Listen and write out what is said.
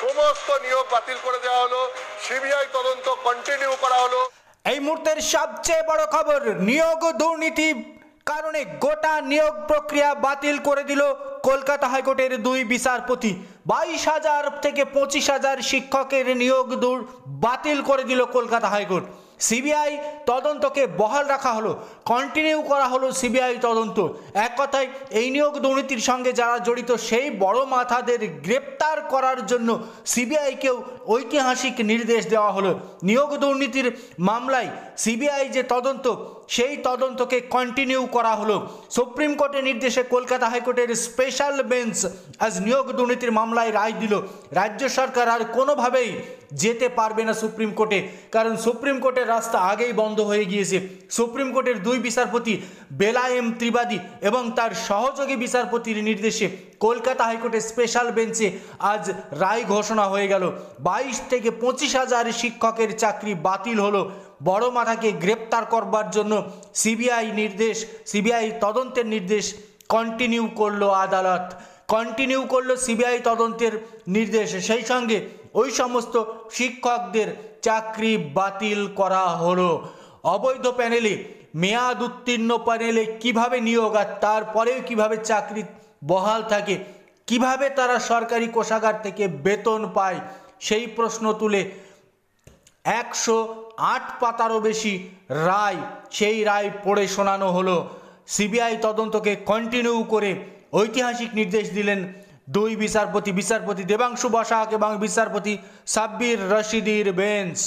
সমস্ত নিয়োগ বাতিল করে দেওয়া হলো, সিবিআই তদন্ত কন্টিনিউ করা হলো। এই মুহূর্তের সবচেয়ে বড় খবর, নিয়োগ দুর্নীতি কারণে গোটা নিয়োগ প্রক্রিয়া বাতিল করে দিল কলকাতা হাইকোর্টের দুই বিচারপতি। 22,000 থেকে 25,000 শিক্ষকের নিয়োগ বাতিল করে দিল কলকাতা হাইকোর্ট। সিবিআই তদন্তকে বহাল রাখা হলো, কন্টিনিউ করা হলো সিবিআই তদন্ত। এক কথায় এই নিয়োগ দুর্নীতির সঙ্গে যারা জড়িত সেই বড় মাথাদের গ্রেপ্তার করার জন্য সিবিআইকেও ঐতিহাসিক নির্দেশ দেওয়া হলো। নিয়োগ দুর্নীতির মামলায় সিবিআই যে তদন্ত, সেই তদন্তকে কন্টিনিউ করা হলো। সুপ্রিম কোর্টের নির্দেশে কলকাতা হাইকোর্টের স্পেশাল বেঞ্চ আজ নিয়োগ দুর্নীতির মামলায় রায় দিল। রাজ্য সরকার আর কোনোভাবেই যেতে পারবে না সুপ্রিম কোর্টে, কারণ সুপ্রিম কোর্টের রাস্তা আগেই বন্ধ হয়ে গিয়েছে। সুপ্রিম কোর্টের দুই বিচারপতি বেলা এম ত্রিবাদী এবং তার সহযোগী বিচারপতির নির্দেশে কলকাতা হাইকোর্টের স্পেশাল বেঞ্চে আজ রায় ঘোষণা হয়ে গেল। 22 থেকে 25,000 শিক্ষকের চাকরি বাতিল হলো। বড় মাথাকে গ্রেপ্তার করবার জন্য সিবিআই তদন্তের নির্দেশ কন্টিনিউ করলো আদালত, কন্টিনিউ করলো সিবিআই তদন্তের নির্দেশ। সেই সঙ্গে ওই সমস্ত শিক্ষকদের চাকরি বাতিল করা হলো। অবৈধ প্যানেলে, মেয়াদ উত্তীর্ণ প্যানেলে কিভাবে নিয়োগ আর তারপরেও কিভাবে চাকরি বহাল থাকে, কিভাবে তারা সরকারি কোষাগার থেকে বেতন পায়, সেই প্রশ্ন তুলে 108 পাতারও বেশি রায়, সেই রায় পড়ে শোনানো হলো। সিবিআই তদন্তকে কন্টিনিউ করে ঐতিহাসিক নির্দেশ দিলেন দুই বিচারপতি দেবাংশু বসাক এবং বিচারপতি সাব্বির রশিদির বেঞ্চ।